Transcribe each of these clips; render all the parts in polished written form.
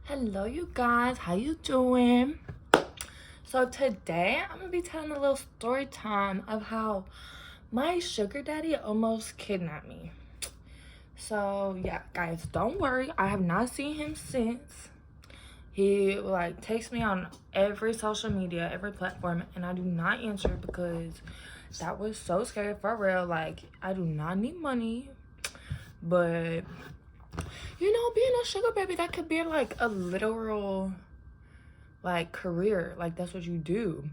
Hello you guys, how you doing? So today I'm gonna be telling a little story time of how my sugar daddy almost kidnapped me. So yeah, guys, don't worry, I have not seen him since. He like takes me on every social media, every platform, and I do not answer because that was so scary for real. Like, I do not need money, but you know, being a sugar baby, that could be like a literal like career. Like, that's what you do.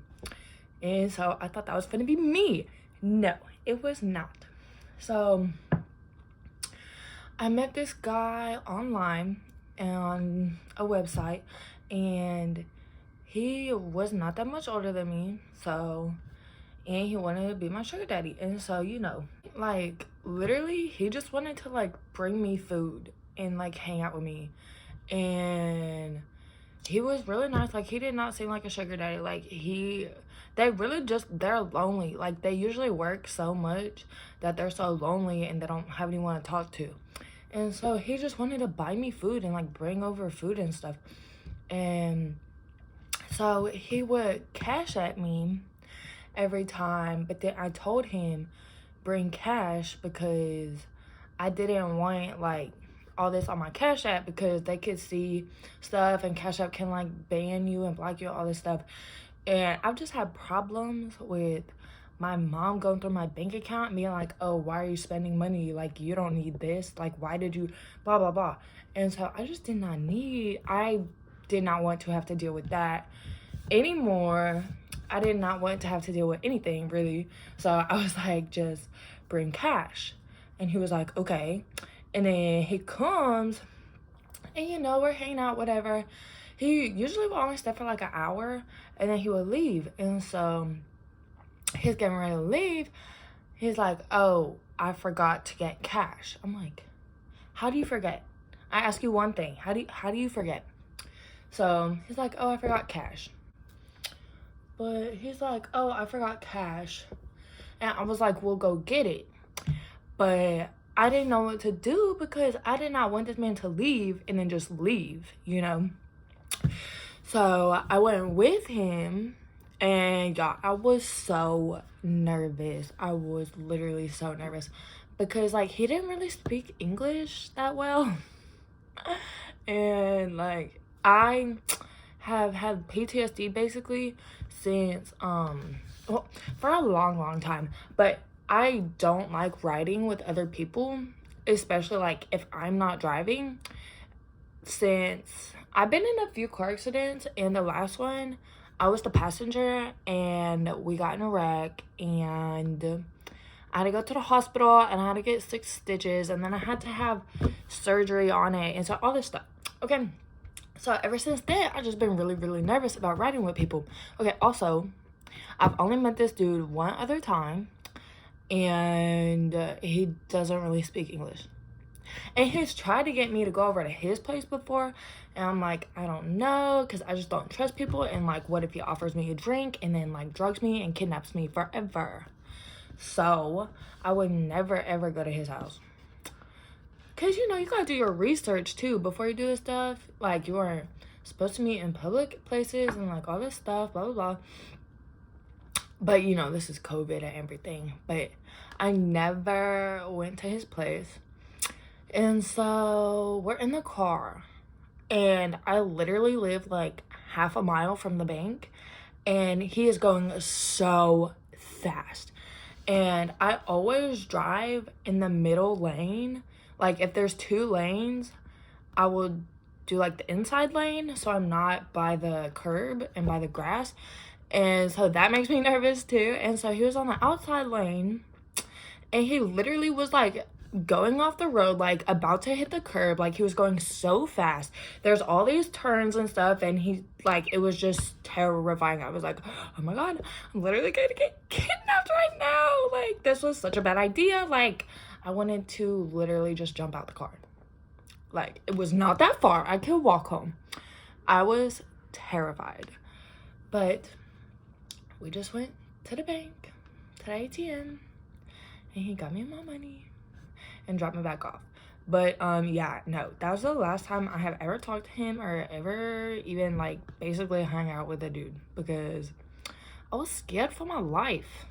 And so I thought that was gonna be me. No, it was not. So I met this guy online on a website, and he was not that much older than me. So, and he wanted to be my sugar daddy. And so, you know, like literally he just wanted to like bring me food and like hang out with me. And he was really nice. Like, he did not seem like a sugar daddy. Like, they really just, they're lonely. Like, they usually work so much that they're so lonely and they don't have anyone to talk to. And so he just wanted to buy me food and like bring over food and stuff. And so he would cash at me every time, but then I told him bring cash because I didn't want like all this on my Cash App because they could see stuff, and Cash App can like ban you and block you, all this stuff. And I've just had problems with my mom going through my bank account and being like, oh, why are you spending money? Like, you don't need this. Like, why did you blah, blah, blah. And so I did not want to have to deal with that anymore. I did not want to have to deal with anything really. So I was like, just bring cash. And he was like, okay. And then he comes and, you know, we're hanging out, whatever. He usually will only stay for like an hour and then he would leave. And so he's getting ready to leave. He's like, oh, I forgot to get cash. I'm like, how do you forget? I ask you one thing. How do you forget? So he's like, oh, I forgot cash. But he's like, oh, I forgot cash. And I was like, well, go get it. But I didn't know what to do because I did not want this man to leave and then just leave, you know? So I went with him, and y'all, I was so nervous. I was literally so nervous because like he didn't really speak English that well. And like I have had PTSD basically since well, for a long time, but I don't like riding with other people, especially like if I'm not driving, since I've been in a few car accidents, and the last one I was the passenger and we got in a wreck, and I had to go to the hospital and I had to get 6 stitches, and then I had to have surgery on it, and so all this stuff. Okay, so ever since then I've just been really nervous about riding with people. Okay, also I've only met this dude one other time, and he doesn't really speak English. And he's tried to get me to go over to his place before, and I'm like, I don't know, because I just don't trust people. And like, what if he offers me a drink and then like drugs me and kidnaps me forever? So I would never ever go to his house, because you know, you gotta do your research too before you do this stuff. Like, you are supposed to meet in public places and like all this stuff, blah blah blah. But you know, this is COVID and everything. But I never went to his place. And so we're in the car, and I literally live like half a mile from the bank, and he is going so fast. And I always drive in the middle lane. Like, if there's 2 lanes, I will do like the inside lane so I'm not by the curb and by the grass. And so that makes me nervous too. And so he was on the outside lane, and he literally was like going off the road, like about to hit the curb. Like, he was going so fast. There's all these turns and stuff, and he like, it was just terrifying. I was like, oh my god, I'm literally gonna get kidnapped right now. Like, this was such a bad idea. Like, I wanted to literally just jump out the car. Like, it was not that far. I could walk home. I was terrified. But we just went to the bank, to the ATM, and he got me my money and dropped me back off. But yeah, no, that was the last time I have ever talked to him or ever even like basically hung out with a dude, because I was scared for my life.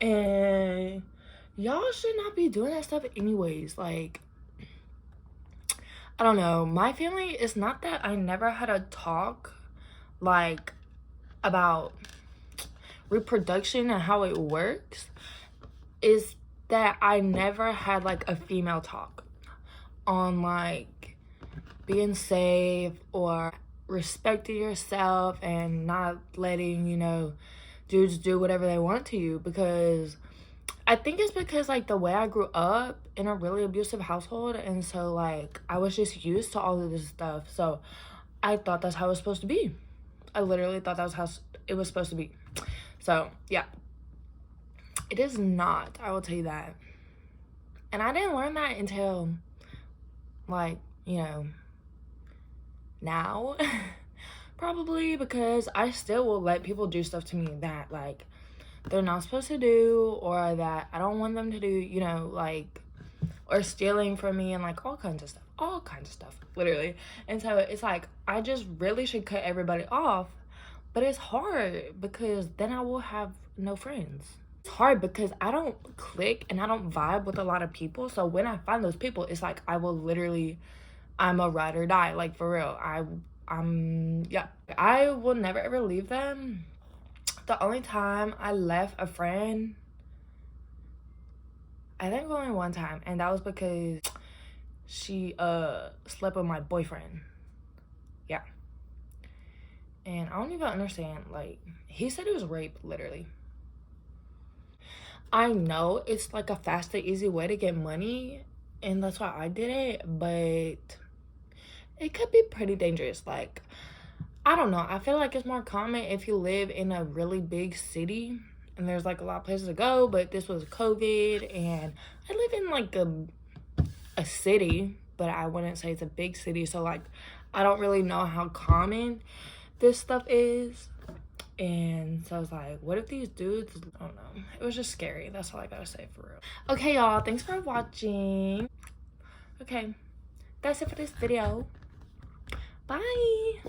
And y'all should not be doing that stuff anyways. Like, I don't know, my family, it's not that I never had a talk like about reproduction and how it works, is that I never had like a female talk on like being safe or respecting yourself and not letting, you know, dudes do whatever they want to you. Because I think it's because like the way I grew up in a really abusive household, and so like I was just used to all of this stuff, so I thought that's how it was supposed to be. I literally thought that was how it was supposed to be. So yeah, it is not, I will tell you that. And I didn't learn that until like, you know, now. Probably because I still will let people do stuff to me that like they're not supposed to do, or that I don't want them to do, you know, like, or stealing from me, and like all kinds of stuff, literally. And so it's like I just really should cut everybody off, but it's hard because then I will have no friends. It's hard because I don't click and I don't vibe with a lot of people, so when I find those people, it's like I will literally, I'm a ride or die, like for real. Yeah, I will never ever leave them. The only time I left a friend, I think only one time, and that was because she slept with my boyfriend. Yeah. And I don't even understand, like, he said it was rape, literally. I know it's like a fast and easy way to get money, and that's why I did it, but it could be pretty dangerous. Like, I don't know, I feel like it's more common if you live in a really big city and there's like a lot of places to go, but this was COVID and I live in like a city, but I wouldn't say it's a big city, so like I don't really know how common this stuff is. And so I was like, what if these dudes, I don't know, it was just scary. That's all I gotta say, for real. Okay, y'all, thanks for watching. Okay, that's it for this video. Bye.